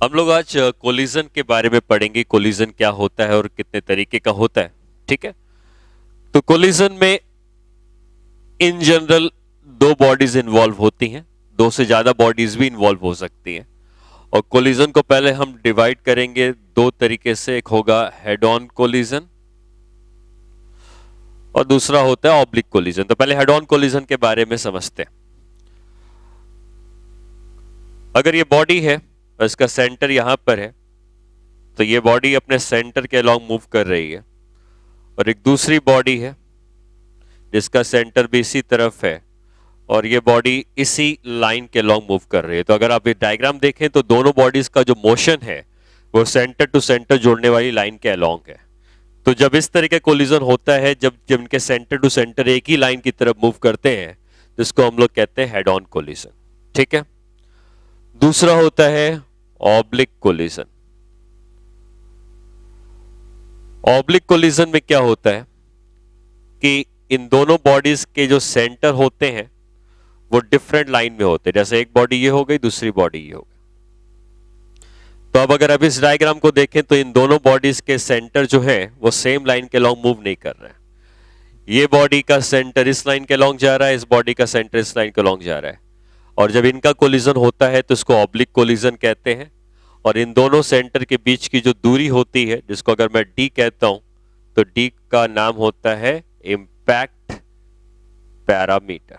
हम लोग आज कोलिजन के बारे में पढ़ेंगे। कोलिजन क्या होता है और कितने तरीके का होता है। ठीक है, तो कोलिजन में इन जनरल दो बॉडीज इन्वॉल्व होती हैं, दो से ज्यादा बॉडीज भी इन्वॉल्व हो सकती हैं। और कोलिजन को पहले हम डिवाइड करेंगे दो तरीके से। एक होगा हेड ऑन कोलिजन और दूसरा होता है ऑब्लिक कोलिजन। तो पहले हेड ऑन कोलिजन के बारे में समझते हैं। अगर ये बॉडी है और इसका सेंटर यहां पर है, तो ये बॉडी अपने सेंटर के अलॉन्ग मूव कर रही है, और एक दूसरी बॉडी है जिसका सेंटर भी इसी तरफ है और ये बॉडी इसी लाइन के अलॉन्ग मूव कर रही है। तो अगर आप ये डायग्राम देखें तो दोनों बॉडीज का जो मोशन है वो सेंटर टू सेंटर जोड़ने वाली लाइन के अलॉन्ग है। तो जब इस तरह का कोलिजन होता है, जब जब इनके सेंटर टू सेंटर एक ही लाइन की तरफ मूव करते हैं, जिसको हम लोग कहते हैं हेड ऑन कोलिजन। ठीक है, दूसरा होता है ऑब्लिक कोलिजन। ऑब्लिक कोलिजन में क्या होता है कि इन दोनों बॉडीज के जो सेंटर होते हैं वो डिफरेंट लाइन में होते हैं। जैसे एक बॉडी ये हो गई, दूसरी बॉडी ये हो गई। तो अब अगर अब इस डायग्राम को देखें तो इन दोनों बॉडीज के सेंटर जो है वो सेम लाइन के लॉन्ग मूव नहीं कर रहे हैं। ये बॉडी का सेंटर इस लाइन के लॉन्ग जा रहा है, इस बॉडी का सेंटर इस लाइन के लॉन्ग जा रहा है। और जब इनका कोलिजन होता है तो इसको ऑब्लिक कोलिजन कहते हैं। और इन दोनों सेंटर के बीच की जो दूरी होती है, जिसको अगर मैं डी कहता हूं, तो डी का नाम होता है इंपैक्ट पैरामीटर।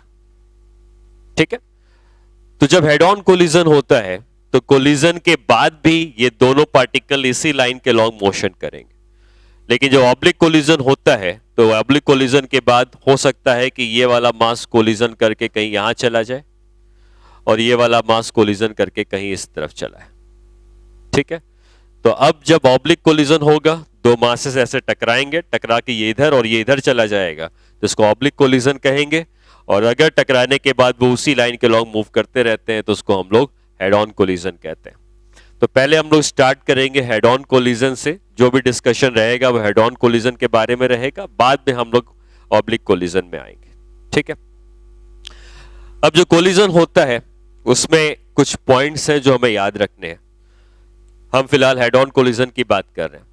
ठीक है, तो जब हेड ऑन कोलिजन होता है तो कोलिजन के बाद भी ये दोनों पार्टिकल इसी लाइन के लॉन्ग मोशन करेंगे। लेकिन जो ऑब्लिक कोलिजन होता है, तो ऑब्लिक कोलिजन के बाद हो सकता है कि ये वाला मास कोलिजन करके कहीं यहां चला जाए और ये वाला मास कोलिजन करके कहीं इस तरफ चला है। ठीक है, तो अब जब ऑब्लिक कोलिजन होगा, दो मासेस ऐसे टकराएंगे, टकरा के ये इधर और ये इधर चला जाएगा, तो इसको ऑब्लिक कोलिजन कहेंगे। और अगर टकराने के बाद वो उसी लाइन के लॉन्ग मूव करते रहते हैं तो उसको हम लोग हेड ऑन कोलिजन कहते हैं। तो पहले हम लोग स्टार्ट करेंगे हेड ऑन कोलिजन से। जो भी डिस्कशन रहेगा वो हेड ऑन कोलिजन के बारे में रहेगा, बाद में हम लोग ऑब्लिक कोलिजन में आएंगे। ठीक है, अब जो कोलिजन होता है उसमें कुछ पॉइंट्स हैं जो हमें याद रखने हैं। हम फिलहाल हेड ऑन कोलिजन की बात कर रहे हैं,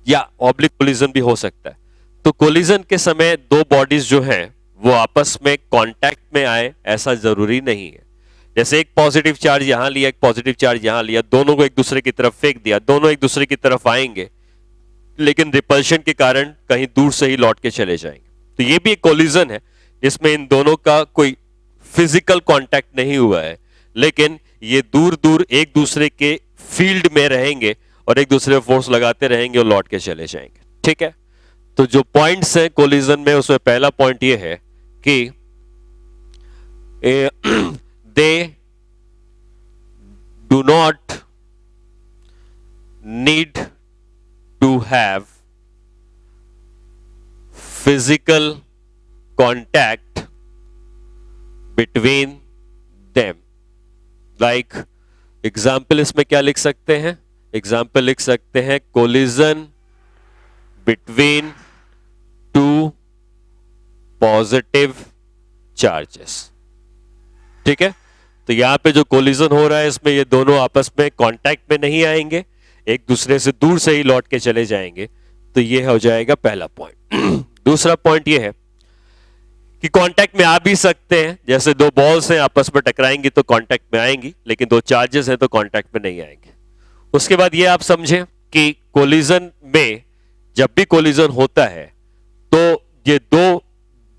या ऑब्लिक कोलिजन भी हो सकता है। तो कोलिजन के समय दो बॉडीज जो हैं वो आपस में कांटेक्ट में आए, ऐसा जरूरी नहीं है। जैसे एक पॉजिटिव चार्ज यहां लिया, एक पॉजिटिव चार्ज यहां लिया, दोनों को एक दूसरे की तरफ फेंक दिया, दोनों एक दूसरे की तरफ आएंगे, लेकिन रिपल्शन के कारण कहीं दूर से ही लौट के चले जाएंगे। तो ये भी एक कोलिजन है जिसमें इन दोनों का कोई फिजिकल कांटेक्ट नहीं हुआ है, लेकिन ये दूर दूर एक दूसरे के फील्ड में रहेंगे और एक दूसरे पर फोर्स लगाते रहेंगे और लौट के चले जाएंगे। ठीक है, तो जो पॉइंट्स हैं कोलिजन में, उसमें पहला पॉइंट ये है कि they do not need to have physical contact between them. Like example इसमें क्या लिख सकते हैं? एग्जाम्पल लिख सकते हैं collision between two positive charges. ठीक है, तो यहां पे जो कोलिजन हो रहा है इसमें ये दोनों आपस में कांटेक्ट में नहीं आएंगे, एक दूसरे से दूर से ही लौट के चले जाएंगे। तो ये हो जाएगा पहला पॉइंट। दूसरा पॉइंट ये है कि कांटेक्ट में आ भी सकते हैं। जैसे दो बॉल्स हैं, आपस में टकराएंगी तो कांटेक्ट में आएंगी, लेकिन दो चार्जेस हैं तो कांटेक्ट में नहीं आएंगे। उसके बाद ये आप समझें कि कोलिजन में जब भी कोलिजन होता है तो ये दो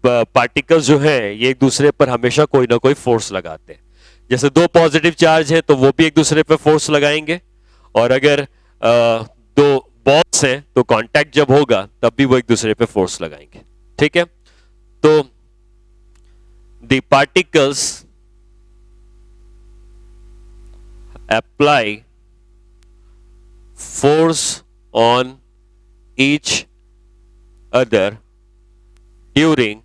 पार्टिकल्स जो हैं ये एक दूसरे पर हमेशा कोई ना कोई फोर्स लगाते हैं। जैसे दो पॉजिटिव चार्ज है तो वो भी एक दूसरे पर फोर्स लगाएंगे, और अगर दो बॉल्स हैं तो कांटेक्ट जब होगा तब भी वो एक दूसरे पे फोर्स लगाएंगे। ठीक है, तो the particles apply force on each other during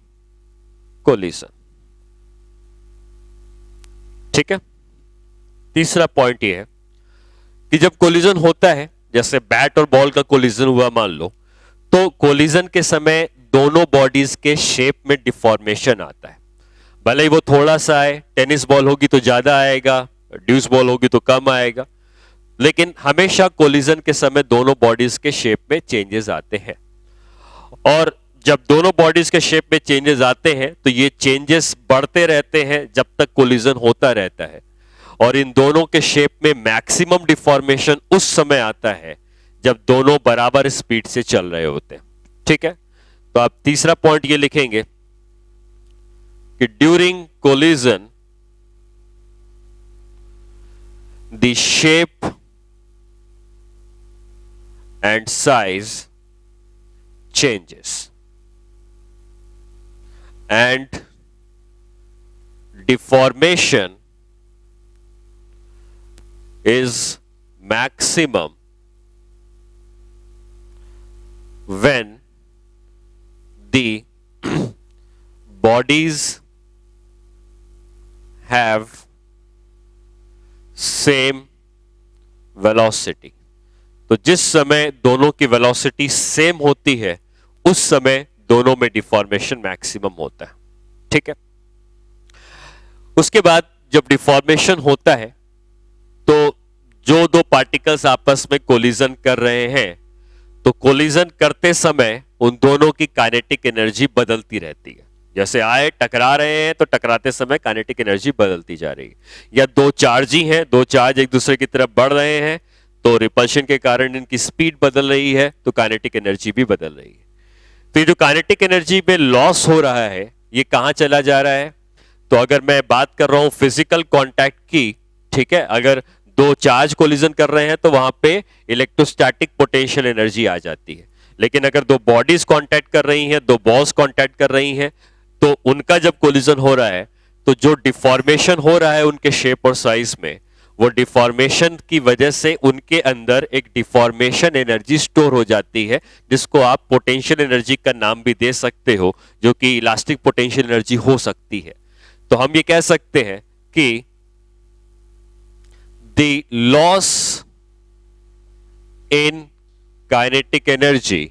collision. ठीक है, तीसरा पॉइंट ये है कि जब कोलिजन होता है, जैसे बैट और बॉल का कोलिजन हुआ मान लो, तो कोलिजन के समय दोनों बॉडीज के शेप में डिफॉर्मेशन आता है। भले ही वो थोड़ा सा आए, टेनिस बॉल होगी तो ज्यादा आएगा, ड्यूस बॉल होगी तो कम आएगा। लेकिन हमेशा कोलिजन के समय दोनों बॉडीज के शेप में चेंजेस आते हैं, और जब दोनों बॉडीज के शेप में चेंजेस आते हैं तो ये चेंजेस बढ़ते रहते हैं जब तक कोलिजन होता रहता है, और इन दोनों के शेप में मैक्सिमम डिफॉर्मेशन उस समय आता है जब दोनों बराबर स्पीड से चल रहे होते हैं। ठीक है, तो आप तीसरा पॉइंट ये लिखेंगे कि during collision the shape and size changes and deformation is maximum when the bodies have same velocity। तो जिस समय दोनों की वेलोसिटी सेम होती है उस समय दोनों में डिफॉर्मेशन मैक्सिमम होता है। ठीक है, उसके बाद जब डिफॉर्मेशन होता है तो जो दो पार्टिकल्स आपस में कोलिजन कर रहे हैं तो कोलिजन करते समय उन दोनों की काइनेटिक एनर्जी बदलती रहती है। जैसे आए टकरा रहे हैं तो टकराते समय काइनेटिक एनर्जी बदलती जा रही है, या दो चार्ज ही हैं, दो चार्ज एक दूसरे की तरफ बढ़ रहे हैं तो रिपल्शन के कारण इनकी स्पीड बदल रही है तो काइनेटिक एनर्जी भी बदल रही है। तो ये जो काइनेटिक एनर्जी में लॉस हो रहा है ये कहां चला जा रहा है? तो अगर मैं बात कर रहा हूं फिजिकल कांटेक्ट की, ठीक है, अगर दो चार्ज कोलिजन कर रहे हैं तो वहां पे इलेक्ट्रोस्टैटिक पोटेंशियल एनर्जी आ जाती है। लेकिन अगर दो बॉडीज कांटेक्ट कर रही हैं, दो बॉल्स कांटेक्ट कर रही हैं, तो उनका जब कोलिजन हो रहा है तो जो डिफॉर्मेशन हो रहा है उनके शेप और साइज में, वो डिफॉर्मेशन की वजह से उनके अंदर एक डिफॉर्मेशन एनर्जी स्टोर हो जाती है, जिसको आप पोटेंशियल एनर्जी का नाम भी दे सकते हो, जो कि इलास्टिक पोटेंशियल एनर्जी हो सकती है। तो हम ये कह सकते हैं कि the loss in kinetic energy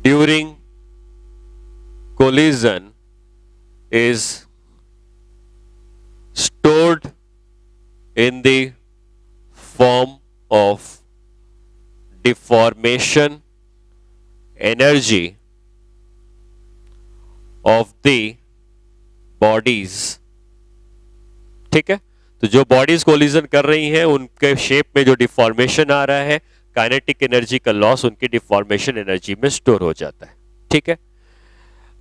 during collision is stored in the form of deformation energy of the bodies। ठीक है, तो जो बॉडीज कोलिजन कर रही हैं उनके शेप में जो डिफॉर्मेशन आ रहा है, काइनेटिक एनर्जी का लॉस उनकी डिफॉर्मेशन एनर्जी में स्टोर हो जाता है। ठीक है,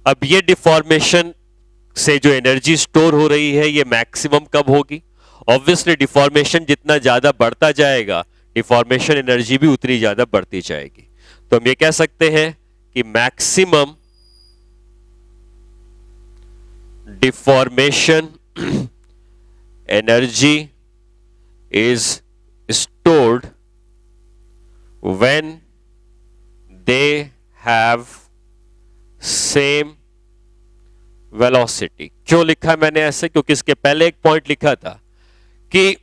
अब ये डिफॉर्मेशन से जो एनर्जी स्टोर हो रही है ये मैक्सिमम कब होगी? ऑब्वियसली डिफॉर्मेशन जितना ज्यादा बढ़ता जाएगा डिफॉर्मेशन एनर्जी भी उतनी ज्यादा बढ़ती जाएगी। तो हम ये कह सकते हैं कि maximum deformation energy is stored when they have same velocity. क्यों लिखा मैंने ऐसे? क्योंकि इसके पहले एक पॉइंट लिखा था कि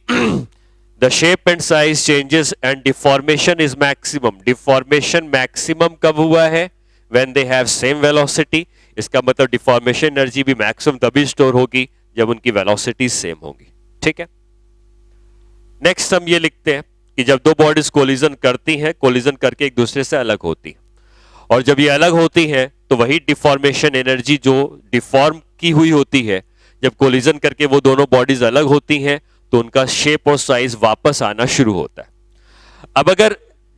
the shape and size changes and deformation is maximum. Deformation maximum कब हुआ है? When they have same velocity. इसका मतलब डिफॉर्मेशन एनर्जी भी मैक्सिमम तभी स्टोर होगी जब उनकी वेलोसिटी सेम होगी। ठीक है, नेक्स्ट हम ये लिखते हैं कि जब दो बॉडीज कोलिजन करती हैं, कोलिजन करके एक दूसरे से अलग होती हैं, और जब ये अलग होती हैं तो वही डिफॉर्मेशन एनर्जी जो डिफॉर्म की हुई होती है, जब कोलिजन करके वो दोनों बॉडीज अलग होती हैं तो उनका शेप और साइज वापस आना शुरू होता है। अब अगर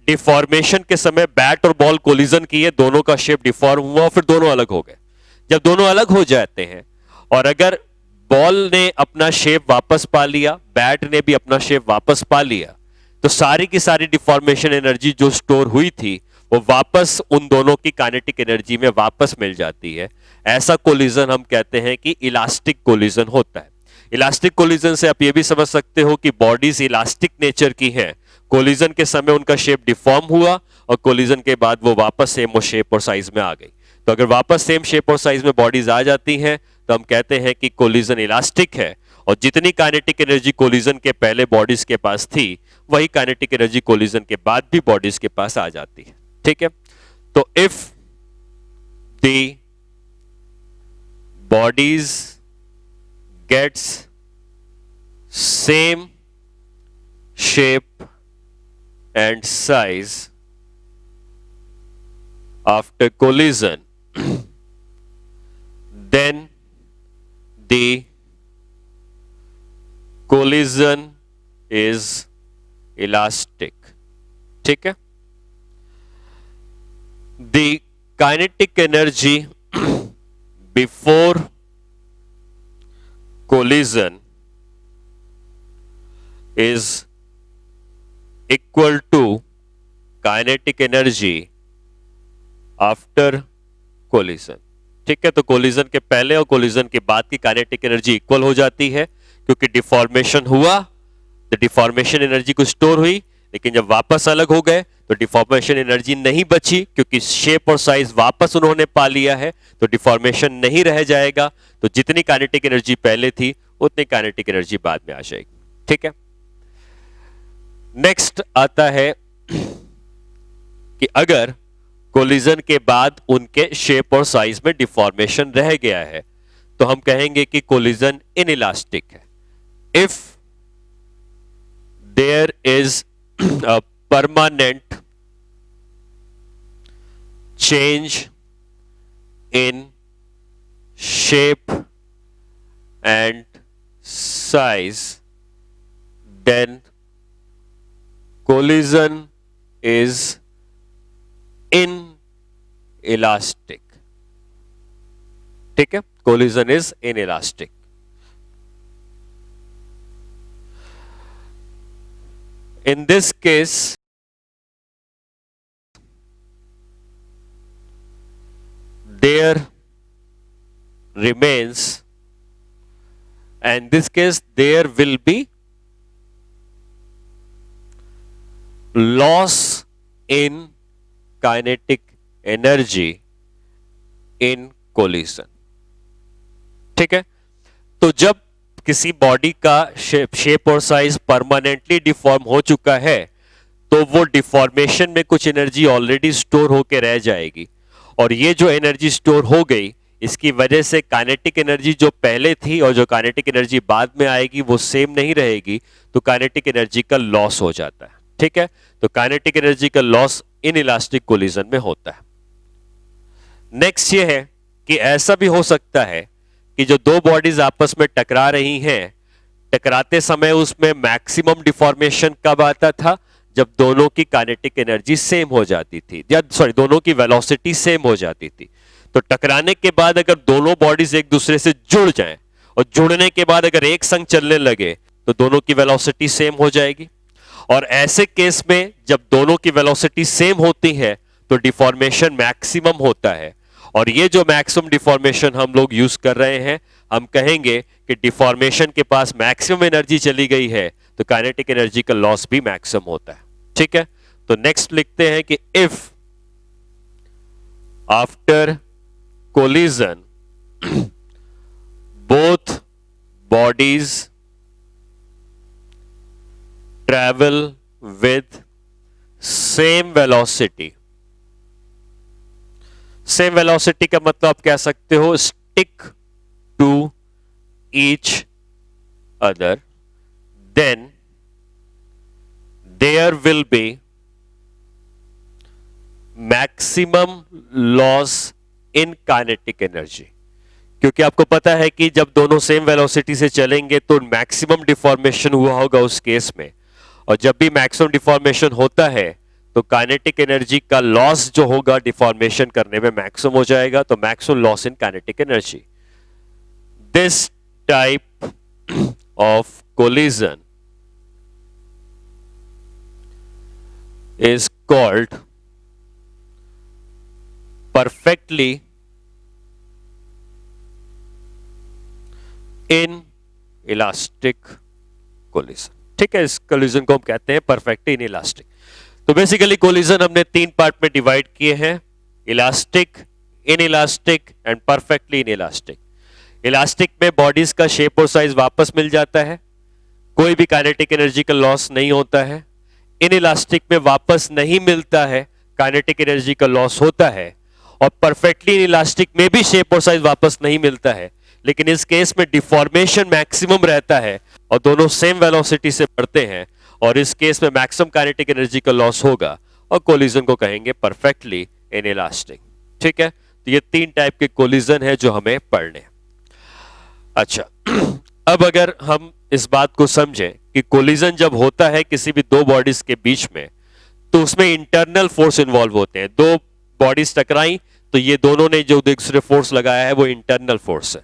डिफॉर्मेशन के समय बैट और बॉल कोलिजन किए, दोनों का शेप डिफॉर्म हुआ और फिर दोनों अलग हो गए। जब दोनों अलग हो जाते हैं और अगर बॉल ने अपना शेप वापस पा लिया, बैट ने भी अपना शेप वापस पा लिया, तो सारी की सारी डिफॉर्मेशन एनर्जी जो स्टोर हुई थी वो वापस उन दोनों की काइनेटिक एनर्जी में वापस मिल जाती है। ऐसा कोलिजन हम कहते हैं कि इलास्टिक कोलिजन होता है। इलास्टिक कोलिजन से आप ये भी समझ सकते हो कि बॉडीज इलास्टिक नेचर की हैं। कोलिजन के समय उनका शेप डिफॉर्म हुआ और कोलिजन के बाद वो वापस सेम शेप और साइज में आ गई। तो अगर वापस सेम शेप और साइज में बॉडीज आ जाती हैं तो हम कहते हैं कि कोलिजन इलास्टिक है, और जितनी काइनेटिक एनर्जी कोलिजन के पहले बॉडीज के पास थी वही काइनेटिक एनर्जी कोलिजन के बाद भी बॉडीज के पास आ जाती है। ठीक है, तो if the bodies gets same shape and size after collision, then the collision is elastic. ठीक है? The kinetic energy before collision is equal to kinetic energy after collision. ठीक है, तो कोलिजन के पहले और कोलिजन के बाद की काइनेटिक एनर्जी इक्वल हो जाती है, क्योंकि डिफॉर्मेशन हुआ तो डिफॉर्मेशन एनर्जी को स्टोर हुई, लेकिन जब वापस अलग हो गए तो डिफॉर्मेशन एनर्जी नहीं बची, क्योंकि शेप और साइज वापस उन्होंने पा लिया है, तो डिफॉर्मेशन नहीं रह जाएगा। तो जितनी काइनेटिक एनर्जी पहले थी उतनी काइनेटिक एनर्जी बाद में आ जाएगी। ठीक है, नेक्स्ट आता है कि अगर कोलिजन के बाद उनके शेप और साइज में डिफॉर्मेशन रह गया है तो हम कहेंगे कि कोलिजन इनइलास्टिक है। If there is a permanent change in shape and size, then collision is inelastic. ठीक है, collision is inelastic. In this case, there remains, and in this case there will be loss in kinetic energy in collision. ठीक है, तो जब किसी body का shape और size permanently deform हो चुका है तो वो डिफॉर्मेशन में कुछ एनर्जी ऑलरेडी स्टोर होके रह जाएगी, और ये जो एनर्जी स्टोर हो गई इसकी वजह से काइनेटिक एनर्जी जो पहले थी और जो काइनेटिक एनर्जी बाद में आएगी वो सेम नहीं रहेगी, तो काइनेटिक एनर्जी का लॉस हो जाता है। ठीक है, तो काइनेटिक एनर्जी का लॉस इनइलास्टिक कोलिजन में होता है। नेक्स्ट ये है कि ऐसा भी हो सकता है कि जो दो बॉडीज आपस में टकरा रही हैं, टकराते समय उसमें मैक्सिमम डिफॉर्मेशन कब आता था? जब दोनों की काइनेटिक एनर्जी सेम हो जाती थी, या सॉरी दोनों की वेलोसिटी सेम हो जाती थी। तो टकराने के बाद अगर दोनों बॉडीज एक दूसरे से जुड़ जाएं और जुड़ने के बाद अगर एक संग चलने लगे तो दोनों की वेलोसिटी सेम हो जाएगी, और ऐसे केस में जब दोनों की वेलोसिटी सेम होती है तो डिफॉर्मेशन मैक्सिमम होता है, और ये जो मैक्सिमम डिफॉर्मेशन हम लोग यूज कर रहे हैं, हम कहेंगे कि डिफॉर्मेशन के पास मैक्सिमम एनर्जी चली गई है तो काइनेटिक एनर्जी का लॉस भी मैक्सिमम होता है। ठीक है, तो नेक्स्ट लिखते हैं कि if after collision both bodies travel with same velocity. Same velocity का मतलब आप कह सकते हो stick to each other, then there will be maximum loss in kinetic energy. क्योंकि आपको पता है कि जब दोनों सेम वेलोसिटी से चलेंगे तो मैक्सिमम डिफॉर्मेशन हुआ होगा उस केस में, और जब भी मैक्सिमम डिफॉर्मेशन होता है तो काइनेटिक एनर्जी का लॉस जो होगा डिफॉर्मेशन करने में मैक्सिमम हो जाएगा, तो maximum loss in kinetic energy. This type of collision is called perfectly in elastic collision. ठीक है, इस कोलिजन को हम कहते हैं परफेक्टली इन इलास्टिक। तो बेसिकली कोलिजन हमने तीन पार्ट में डिवाइड किए हैं, elastic, in elastic and perfectly in elastic. Elastic में बॉडीज का शेप और साइज वापस मिल जाता है, कोई भी काइनेटिक एनर्जी का लॉस नहीं होता है। इन इलास्टिक में वापस नहीं मिलता है, काइनेटिक एनर्जी का लॉस होता है, और परफेक्टली इन इलास्टिक में भी शेप और साइज वापस नहीं मिलता है, लेकिन इस केस में डिफॉर्मेशन मैक्सिमम रहता है और दोनों सेम वेलोसिटी से बढ़ते हैं, और इस केस में मैक्सिमम काइनेटिक एनर्जी का लॉस होगा और कोलिजन को कहेंगे परफेक्टली इनइलास्टिक। ठीक है, तो ये 3 टाइप के कोलिजन है जो हमें पढ़ने हैं। अच्छा, अब अगर हम इस बात को समझें कि कोलिजन जब होता है किसी भी दो बॉडीज के बीच में, तो उसमें इंटरनल फोर्स इन्वॉल्व होते हैं। दो बॉडीज टकराई तो ये दोनों ने जो दूसरे फोर्स लगाया है वो इंटरनल फोर्स है,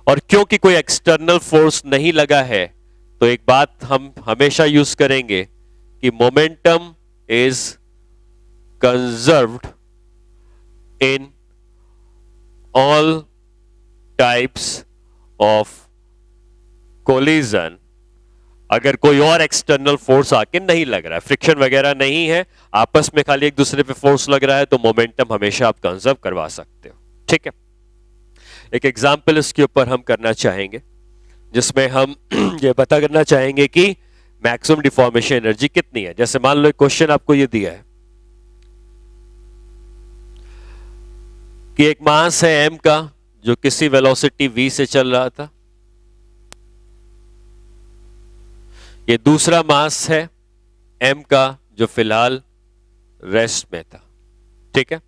और क्योंकि कोई एक्सटर्नल फोर्स नहीं लगा है तो एक बात हम हमेशा यूज करेंगे कि momentum is conserved in all types of collision. अगर कोई और एक्सटर्नल फोर्स आके नहीं लग रहा है, फ्रिक्शन वगैरह नहीं है, आपस में खाली एक दूसरे पे फोर्स लग रहा है, तो मोमेंटम हमेशा आप कंजर्व करवा सकते हो। ठीक है, एक एग्जांपल इसके ऊपर हम करना चाहेंगे जिसमें हम ये पता करना चाहेंगे कि मैक्सिमम डिफॉर्मेशन एनर्जी कितनी है। जैसे मान लो एक क्वेश्चन आपको ये दिया है कि एक मास है m का जो किसी वेलोसिटी v से चल रहा था, ये दूसरा मास है m का जो फिलहाल रेस्ट में था। ठीक है,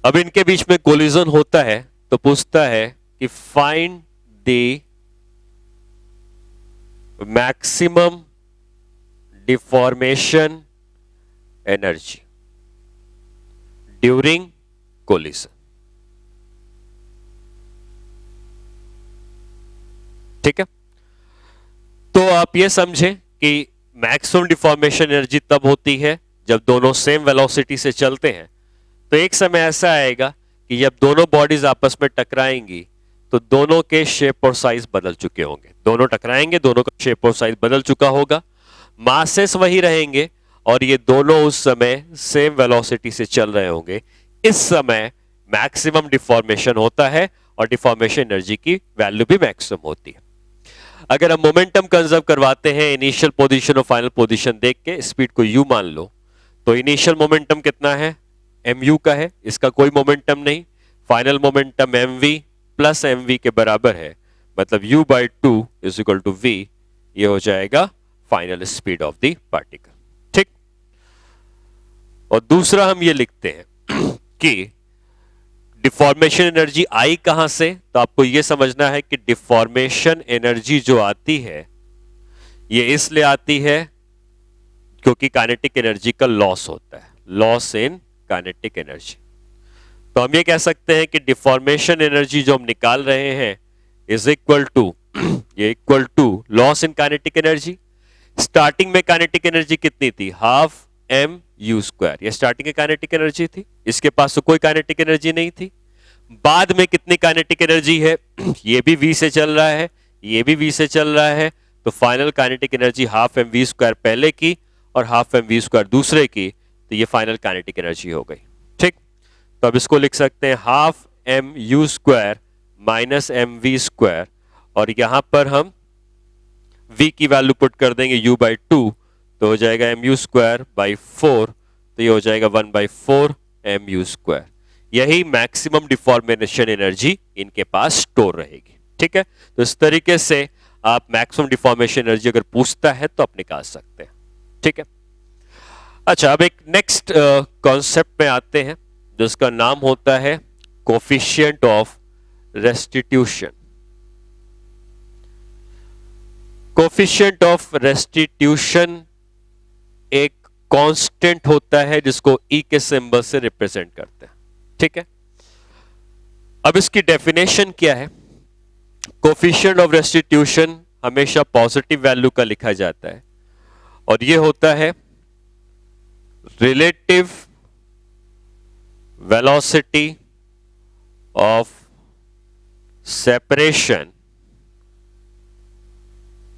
अब इनके बीच में कोलिजन होता है तो पूछता है कि find the maximum deformation energy during collision. ठीक है, तो आप ये समझें कि मैक्सिमम डिफॉर्मेशन एनर्जी तब होती है जब दोनों सेम वेलोसिटी से चलते हैं। तो एक समय ऐसा आएगा कि जब दोनों बॉडीज आपस में टकराएंगी तो दोनों के शेप और साइज बदल चुके होंगे। दोनों टकराएंगे, दोनों का शेप और साइज बदल चुका होगा, मासेस वही रहेंगे और ये दोनों उस समय सेम वेलोसिटी से चल रहे होंगे। इस समय मैक्सिमम डिफॉर्मेशन होता है और डिफॉर्मेशन एनर्जी की वैल्यू भी मैक्सिमम होती है। अगर हम मोमेंटम कंजर्व करवाते हैं इनिशियल पोजीशन और फाइनल पोजीशन देख के, स्पीड को u मान लो, तो इनिशियल मोमेंटम कितना है, mu का है, इसका कोई मोमेंटम नहीं। Final momentum mv plus mv के बराबर है, मतलब u by 2 is equal to v। ये हो जाएगा final speed of the particle. ठीक, और दूसरा हम ये लिखते हैं कि डिफॉर्मेशन एनर्जी आई कहां से, तो आपको यह समझना है कि डिफॉर्मेशन एनर्जी जो आती है ये इसलिए आती है क्योंकि काइनेटिक एनर्जी का लॉस होता है, लॉस इन काइनेटिक एनर्जी। तो हम ये कह सकते हैं कि डिफॉर्मेशन एनर्जी जो हम निकाल रहे हैं इज इक्वल टू, ये equal to loss in kinetic energy. Starting में काइनेटिक एनर्जी कितनी थी, हाफ m u स्क्वायर, ये स्टार्टिंग की काइनेटिक एनर्जी थी, इसके पास तो कोई काइनेटिक एनर्जी नहीं थी। बाद में कितनी काइनेटिक एनर्जी है, ये भी v से चल रहा है, ये भी v से चल रहा है, तो final kinetic energy half m v square पहले की और हाफ m v स्क्वायर दूसरे की, तो ये फाइनल काइनेटिक एनर्जी हो गई। ठीक, तो अब इसको लिख सकते हैं half m u square minus m v square, और यहां पर हम v की वैल्यू पुट कर देंगे u बाई 2, तो हो जाएगा mu स्क्वायर बाई 4, तो ये हो जाएगा 1/4 mu स्क्वायर। यही मैक्सिमम डिफॉर्मेशन एनर्जी इनके पास स्टोर रहेगी। ठीक है, तो इस तरीके से आप मैक्सिमम डिफॉर्मेशन एनर्जी अगर पूछता है तो आप निकाल सकते हैं। ठीक है, अच्छा, अब एक नेक्स्ट कॉन्सेप्ट में आते हैं जिसका नाम होता है coefficient of restitution. Coefficient of restitution एक कांस्टेंट होता है जिसको E के सिंबल से रिप्रेजेंट करते हैं। ठीक है, अब इसकी डेफिनेशन क्या है, कोफिशिएंट ऑफ रेस्टिट्यूशन हमेशा पॉजिटिव वैल्यू का लिखा जाता है और यह होता है relative velocity of separation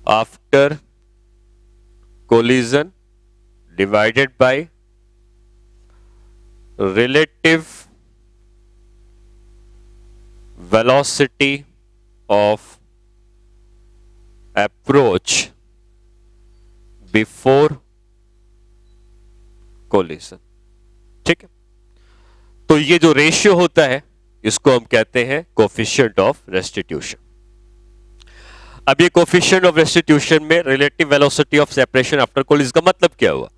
after collision divided by relative velocity of approach before collision। ठीक है, तो ये जो रेशियो होता है इसको हम कहते हैं कोफिशिएंट ऑफ रेस्टिट्यूशन। अब ये कोफिशिएंट ऑफ रेस्टिट्यूशन में relative velocity of separation after collision का मतलब क्या हुआ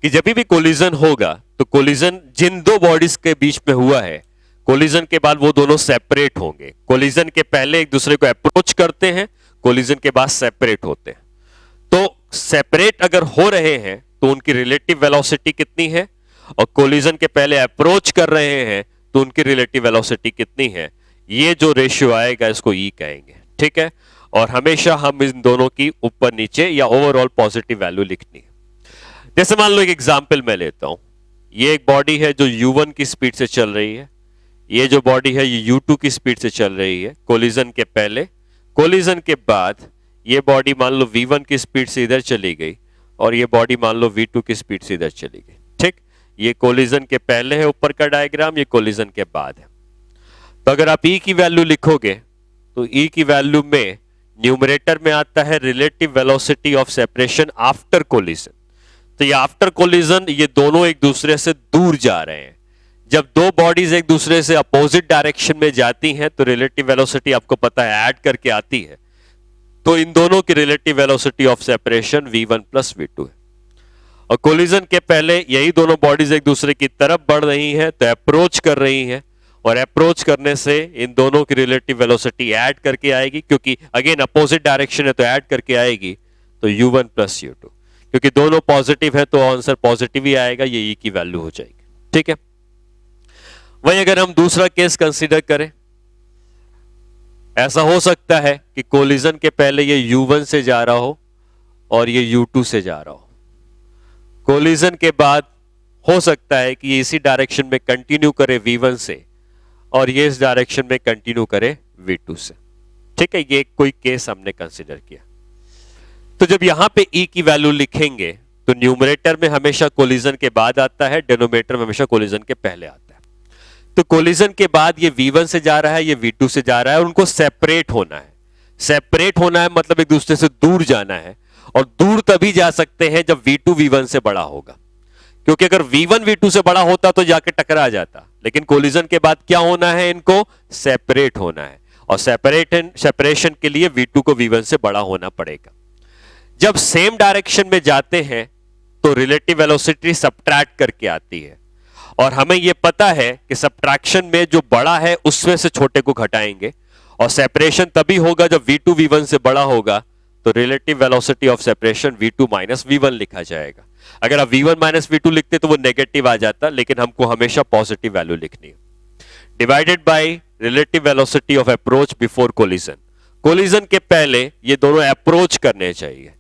कि जब भी कोलिजन होगा तो कोलिजन जिन दो बॉडीज के बीच में हुआ है, कोलिजन के बाद वो दोनों सेपरेट होंगे। कोलिजन के पहले एक दूसरे को अप्रोच करते हैं, कोलिजन के बाद सेपरेट होते हैं। तो सेपरेट अगर हो रहे हैं तो उनकी रिलेटिव वेलोसिटी कितनी है, और कोलिजन के पहले अप्रोच कर रहे हैं तो उनकी रिलेटिव वेलोसिटी कितनी है। ये जो रेशियो आएगा इसको ई कहेंगे, ठीक है। और हमेशा हम इन दोनों की ऊपर नीचे या ओवरऑल पॉजिटिव वैल्यू लिखनी है। जैसे मान लो एक एग्जांपल मैं लेता हूं, ये एक बॉडी है जो u1 की स्पीड से चल रही है, ये जो बॉडी है ये u2 की स्पीड से चल रही है कोलिजन के पहले। कोलिजन के बाद ये बॉडी मान लो v1 की स्पीड से इधर चली गई और ये बॉडी मान लो v2 की स्पीड से इधर चली गई, ठीक। ये कोलिजन के पहले है ऊपर का डायग्राम, ये कोलिजन के बाद है। तो अगर आप ई की वैल्यू लिखोगे तो ई की वैल्यू में न्यूमरेटर में आता है relative velocity of separation after collision. तो ये आफ्टर कोलिजन ये दोनों एक दूसरे से दूर जा रहे हैं। जब दो बॉडीज एक दूसरे से अपोजिट डायरेक्शन में जाती हैं तो रिलेटिव वेलोसिटी आपको पता है ऐड करके आती है। तो इन दोनों की relative velocity of separation v1 plus v2 है। और कोलिजन के पहले यही दोनों बॉडीज एक दूसरे की तरफ बढ़ रही हैं तो अप्रोच कर रही हैं, और अप्रोच करने से इन दोनों की रिलेटिव वेलोसिटी ऐड करके आएगी, क्योंकि अगेन अपोजिट डायरेक्शन है तो ऐड करके आएगी। तो u1 प्लस u2, क्योंकि दोनों पॉजिटिव है तो आंसर पॉजिटिव ही आएगा, ये ई की वैल्यू हो जाएगी, ठीक है। वहीं अगर हम दूसरा केस कंसीडर करें, ऐसा हो सकता है कि कोलिजन के पहले ये u1 से जा रहा हो और ये u2 से जा रहा हो। कोलिजन के बाद हो सकता है कि ये इसी डायरेक्शन में कंटिन्यू करे v1 से और ये इस डायरेक्शन में कंटिन्यू करे v2 से, ठीक है। ये कोई केस हमने कंसीडर किया। तो जब यहां पे ई की वैल्यू लिखेंगे तो न्यूमरेटर में हमेशा कोलिजन के बाद आता है, डिनोमिनेटर में हमेशा कोलिजन के पहले आता है। तो कोलिजन के बाद ये v1 से जा रहा है, ये v2 से जा रहा है, और उनको सेपरेट होना है। सेपरेट होना है मतलब एक दूसरे से दूर जाना है, और दूर तभी जा सकते हैं जब v2 v1 से बड़ा होगा, क्योंकि अगर v1 v2 से बड़ा होता तो जाके टकरा जाता। लेकिन कोलिजन के बाद क्या होना है, इनको सेपरेट होना है, और सेपरेशन के लिए v2 को v1 से बड़ा होना पड़ेगा। जब सेम डायरेक्शन में जाते हैं तो रिलेटिव वेलोसिटी सब्ट्रैक्ट करके आती है, और हमें यह पता है कि सब्ट्रैक्शन में जो बड़ा है उसमें से छोटे को घटाएंगे, और सेपरेशन तभी होगा जब v2 v1 से बड़ा होगा। तो relative velocity of separation v2 minus v1 लिखा जाएगा। अगर आप v1 माइनस v2 लिखते तो वो नेगेटिव आ जाता, लेकिन हमको हमेशा पॉजिटिव वैल्यू लिखनी है। Divided by relative velocity of approach before collision. Collision के पहले ये दोनों अप्रोच करने चाहिए,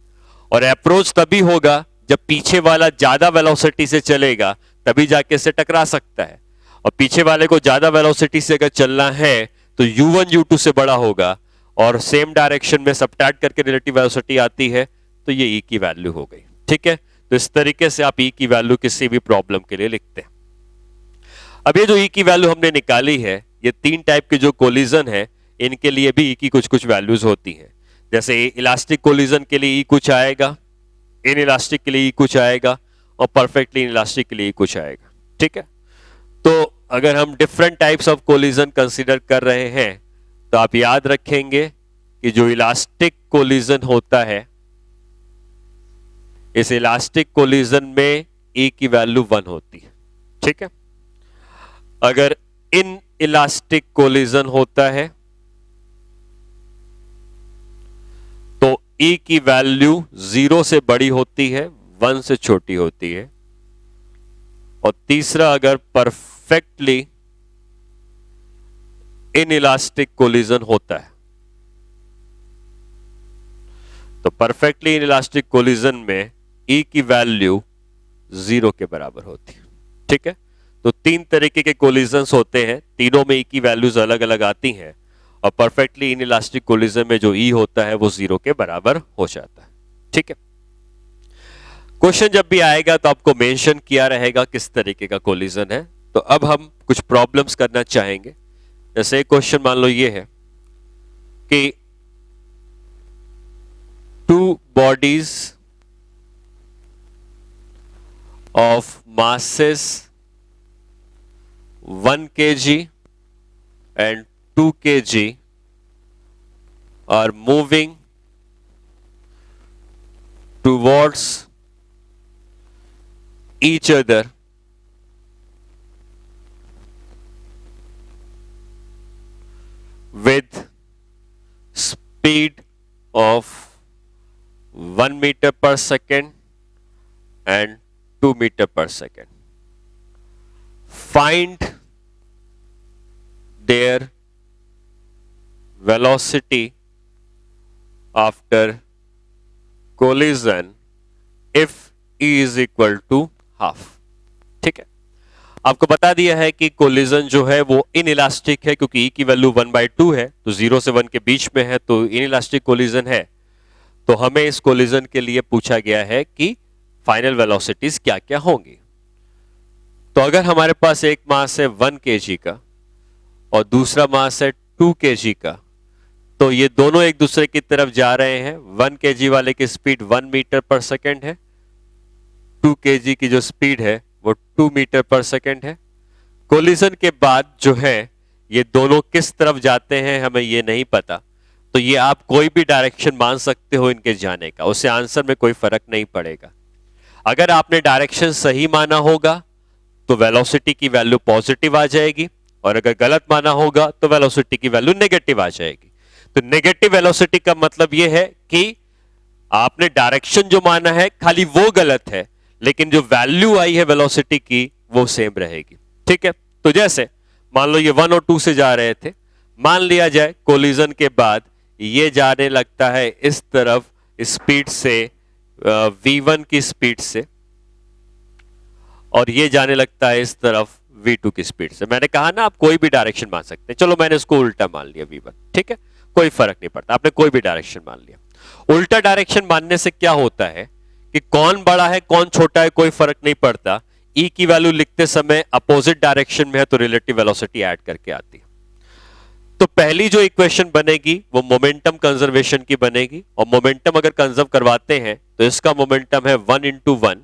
और अप्रोच तभी होगा जब पीछे वाला ज्यादा वेलोसिटी से चलेगा, तभी जाके इससे टकरा सकता है। और पीछे वाले को ज्यादा वेलोसिटी से अगर चलना है तो u1 u2 से बड़ा होगा, और सेम डायरेक्शन में सब्ट्रैक्ट करके रिलेटिव वेलोसिटी आती है, तो ये ई की वैल्यू हो गई, ठीक है। तो इस तरीके से आप ई की वैल्यू किसी भी प्रॉब्लम के लिए लिखते हैं। अब ये जो ई की वैल्यू हमने निकाली है, ये तीन टाइप के जो कोलिजन है इनके लिए भी ई की कुछ कुछ वैल्यूज होती हैं। जैसे इलास्टिक कोलिजन के लिए ई कुछ आएगा, इन इलास्टिक के लिए ई कुछ आएगा, और परफेक्टली इन इलास्टिक के लिए ई कुछ आएगा, ठीक है। तो अगर हम different types of collision consider कर रहे हैं तो आप याद रखेंगे कि जो इलास्टिक कोलिजन होता है, इस इलास्टिक कोलिजन में ई की वैल्यू 1 होती है, ठीक है। अगर इन इलास्टिक कोलिजन होता है तो ई की वैल्यू 0 से बड़ी होती है, 1 से छोटी होती है। और तीसरा, अगर परफेक्टली इन इलास्टिक कोलिजन होता है तो परफेक्टली इन इलास्टिक कोलिजन में ई की वैल्यू 0 के बराबर होती है, ठीक है। तो तीन तरीके के कोलिजन्स होते हैं, तीनों में ई की वैल्यूज अलग अलग आती हैं, और परफेक्टली इन इलास्टिक कोलिजन में जो ई होता है वो 0 के बराबर हो जाता है, ठीक है। क्वेश्चन जब भी आएगा तो आपको मेंशन किया रहेगा किस तरीके का कोलिजन है। तो अब हम कुछ प्रॉब्लम्स करना चाहेंगे। जैसे एक क्वेश्चन मान लो ये है कि two bodies of masses 1 kg and 2 kg are moving towards each other with speed of 1 meter per second and 2 meter per second. Find their velocity after collision if E is equal to half. ठीक है, आपको बता दिया है कि collision जो है वो इनइलास्टिक है क्योंकि E की वैल्यू 1/2 है, तो 0 से 1 के बीच में है, तो इनइलास्टिक कोलिजन है। तो हमें इस कोलिजन के लिए पूछा गया है कि फाइनल वेलोसिटीज क्या क्या होंगी। तो अगर हमारे पास एक मास है 1 kg का और दूसरा मास है 2 kg का, तो ये दोनों एक दूसरे की तरफ जा रहे हैं। 1 kg वाले की स्पीड 1 मीटर पर सेकेंड है, 2 kg की जो स्पीड है वो 2 मीटर पर सेकेंड है। कोलिजन के बाद जो है ये दोनों किस तरफ जाते हैं हमें ये नहीं पता, तो ये आप कोई भी डायरेक्शन मान सकते हो इनके जाने का, उससे आंसर में कोई फर्क नहीं पड़ेगा। अगर आपने डायरेक्शन सही माना होगा तो वेलोसिटी की वैल्यू पॉजिटिव आ जाएगी, और अगर गलत माना होगा तो वेलोसिटी की वैल्यू नेगेटिव आ जाएगी। तो नेगेटिव वेलोसिटी का मतलब यह है कि आपने डायरेक्शन जो माना है खाली वो गलत है, लेकिन जो वैल्यू आई है वेलोसिटी की वो सेम रहेगी। ठीक है, तो जैसे मान लो ये 1 और 2 से जा रहे थे, मान लिया जाए कोलिजन के बाद ये जाने लगता है इस तरफ स्पीड से v1 की स्पीड से, और ये जाने लगता है इस तरफ v2 की स्पीड से। मैंने कहा ना आप कोई भी डायरेक्शन मान सकते हैं, चलो मैंने इसको उल्टा मान लिया v1, ठीक है, कोई फर्क नहीं पड़ता, आपने कोई भी डायरेक्शन मान लिया। उल्टा डायरेक्शन मानने से क्या होता है कि कौन बड़ा है कौन छोटा है कोई फर्क नहीं पड़ता। E की वैल्यू लिखते समय अपोजिट डायरेक्शन में है तो रिलेटिव वेलोसिटी ऐड करके आती है। तो पहली जो इक्वेशन बनेगी वो मोमेंटम कंजर्वेशन की बनेगी, और मोमेंटम अगर कंजर्व करवाते हैं तो इसका मोमेंटम है 1 into 1,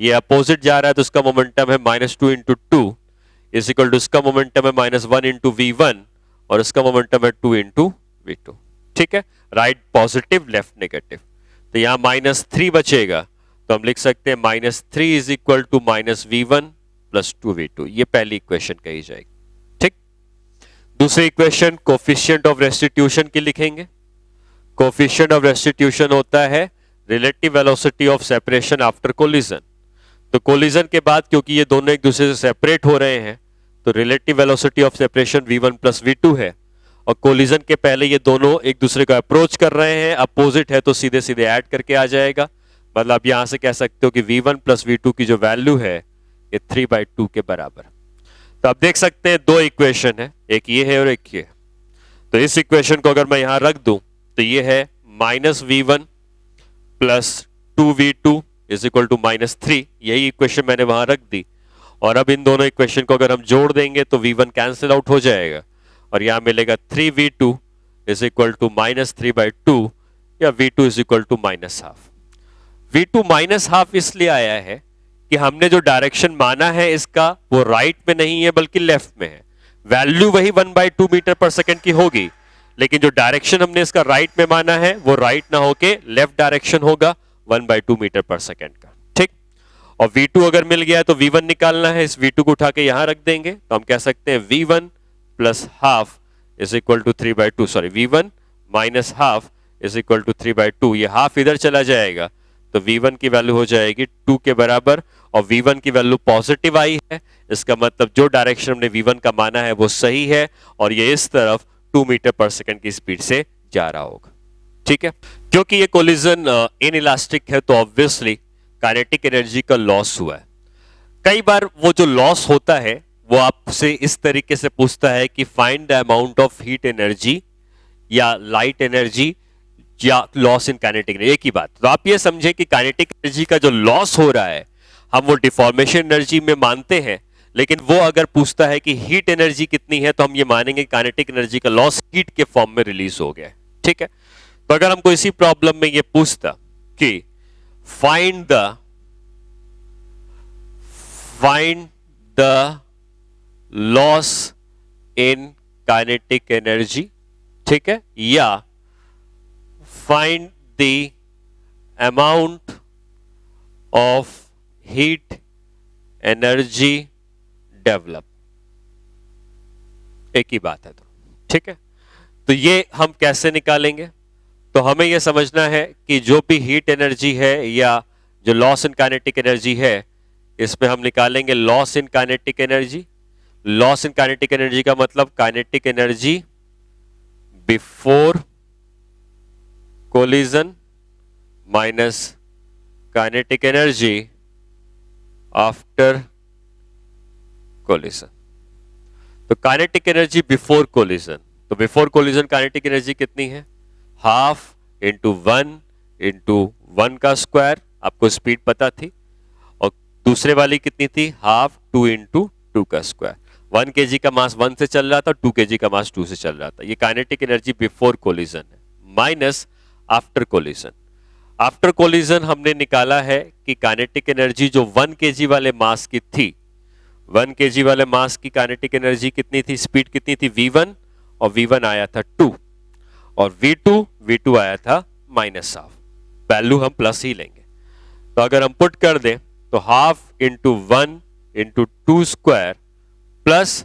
ये अपोजिट जा रहा है तो इसका मोमेंटम है -2 into 2 इज इक्वल टू इसका मोमेंटम है -1 into v1 और इसका मोमेंटम है 2 into v2। ठीक है, राइट पॉजिटिव लेफ्ट नेगेटिव, तो यहां -3 बचेगा, तो हम लिख सकते हैं -3 is equal to -v1 plus 2v2। ये पहली इक्वेशन कही जाएगी। ठीक, दूसरी इक्वेशन कोफिशिएंट ऑफ रेस्टिट्यूशन की लिखेंगे। कोफिशिएंट ऑफ रेस्टिट्यूशन होता है relative velocity of separation after collision. तो कोलिजन के बाद क्योंकि ये दोनों एक दूसरे से सेपरेट हो रहे हैं तो relative velocity of separation v1 plus v2 है, और कोलिजन के पहले ये दोनों एक दूसरे को अप्रोच कर रहे हैं, अपोजिट है तो सीधे सीधे ऐड करके आ जाएगा। मतलब यहां से कह सकते हो कि v1 प्लस v2 की जो वैल्यू है ये 3/2 के बराबर। तो आप देख सकते हैं दो इक्वेशन है, एक ये है और एक ये। तो इस इक्वेशन को अगर मैं यहां रख दूं तो ये है -v1 plus 2v2 is equal to -3, यही इक्वेशन मैंने वहां रख दी। और अब इन दोनों इक्वेशन को अगर हम जोड़ देंगे तो v1 कैंसिल आउट हो जाएगा और यहां मिलेगा 3v2 इज इक्वल टू -3/2 या v2 is equal to -half. v2 -half इसलिए आया है कि हमने जो डायरेक्शन माना है इसका वो राइट में नहीं है बल्कि लेफ्ट में है। वैल्यू वही 1/2 मीटर पर सेकंड की होगी, लेकिन जो डायरेक्शन हमने इसका राइट में माना है वो राइट ना होके लेफ्ट डायरेक्शन होगा 1/2 मीटर पर सेकंड का। ठीक, और v2 अगर मिल गया है तो v1 निकालना है, इस v2 को उठा के यहां रख देंगे तो हम कह सकते हैं v1 plus half is equal to 3/2, sorry v1 minus half is equal to 3/2। ये हाफ इधर चला जाएगा तो v1 की वैल्यू हो जाएगी 2 के बराबर, और v1 की वैल्यू पॉजिटिव आई है, इसका मतलब जो डायरेक्शन हमने v1 का माना है वो सही है और ये इस तरफ 2 मीटर पर सेकंड की स्पीड से जा रहा होगा। ठीक है, क्योंकि ये कोलिजन इनइलास्टिक है तो ऑब्वियसली काइनेटिक एनर्जी का लॉस हुआ है। कई बार वो जो लॉस होता है वो आपसे इस तरीके से पूछता है कि find the amount of heat energy या लाइट एनर्जी या लॉस इन काइनेटिक एनर्जी, एक ही बात। तो आप ये समझे कि काइनेटिक एनर्जी का जो लॉस हो रहा है हम वो डिफॉर्मेशन एनर्जी में मानते हैं, लेकिन वो अगर पूछता है कि हीट एनर्जी कितनी है तो हम ये मानेंगे काइनेटिक एनर्जी का लॉस हीट के फॉर्म में रिलीज हो गया है। ठीक है, तो अगर हमको इसी प्रॉब्लम में ये पूछता कि find the loss in kinetic energy, ठीक है, या find the amount of heat energy develop, एक ही बात है। तो ठीक है, तो ये हम कैसे निकालेंगे? तो हमें यह समझना है कि जो भी हीट एनर्जी है या जो लॉस इन काइनेटिक एनर्जी है, इसमें हम निकालेंगे loss in kinetic energy. Loss in kinetic energy का मतलब kinetic energy before collision minus kinetic energy after collision. तो काइनेटिक एनर्जी बिफोर कोलिजन, तो बिफोर कोलिजन काइनेटिक एनर्जी कितनी है? हाफ इंटू 1 का स्क्वायर, आपको स्पीड पता थी, और दूसरे वाली कितनी थी? हाफ 2 का स्क्वायर। 1 kg का मास 1 से चल रहा था, 2 kg का मास 2 से चल रहा था। ये काइनेटिक एनर्जी बिफोर कोलिजन है, minus after collision. After collision हमने निकाला है कि काइनेटिक एनर्जी जो 1 kg वाले मास की थी, 1 kg वाले मास की काइनेटिक एनर्जी कितनी थी, स्पीड कितनी थी? v1, और v1 आया था 2, और v2 आया था माइनस हाफ। वैल्यू हम प्लस ही लेंगे। तो अगर हम पुट कर दें तो half into 1 into 2 square plus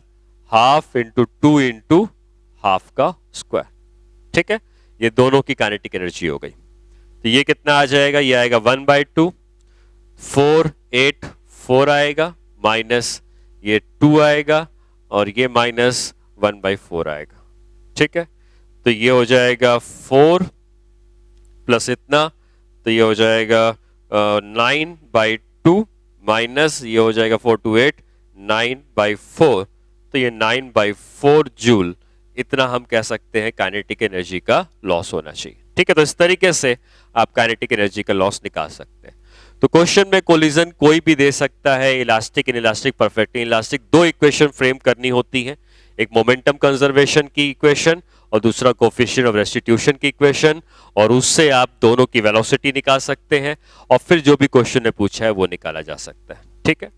half into 2 into half का स्क्वायर। ठीक है, ये दोनों की काइनेटिक एनर्जी हो गई। तो ये कितना आ जाएगा? ये आएगा 1/2, 4 8 4 आएगा, माइनस ये 2 आएगा, और ये माइनस 1/4 आएगा। ठीक है, तो ये हो जाएगा 4 प्लस इतना, तो ये हो जाएगा 9/2, माइनस ये हो जाएगा 4 2 8, 9/4। तो ये 9/4 जूल, इतना हम कह सकते हैं काइनेटिक एनर्जी का लॉस होना चाहिए। ठीक है, तो इस तरीके से आप काइनेटिक एनर्जी का लॉस निकाल सकते हैं। तो क्वेश्चन में कोलिजन कोई भी दे सकता है, इलास्टिक, इनइलास्टिक, परफेक्ट इलास्टिक। दो इक्वेशन फ्रेम करनी होती है, एक मोमेंटम कंजर्वेशन की इक्वेशन और दूसरा कोफिशिएंट ऑफ रेस्टिट्यूशन की इक्वेशन, और उससे आप दोनों की वेलोसिटी निकाल सकते हैं, और फिर जो भी क्वेश्चन ने पूछा है वो निकाला जा सकता है। ठीक है,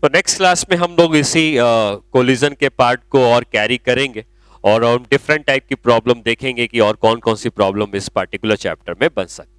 तो नेक्स्ट क्लास में हम लोग इसी कोलिजन के पार्ट को और कैरी करेंगे, और हम डिफरेंट टाइप की प्रॉब्लम देखेंगे कि और कौन कौन सी प्रॉब्लम इस पार्टिकुलर चैप्टर में बन सकती है।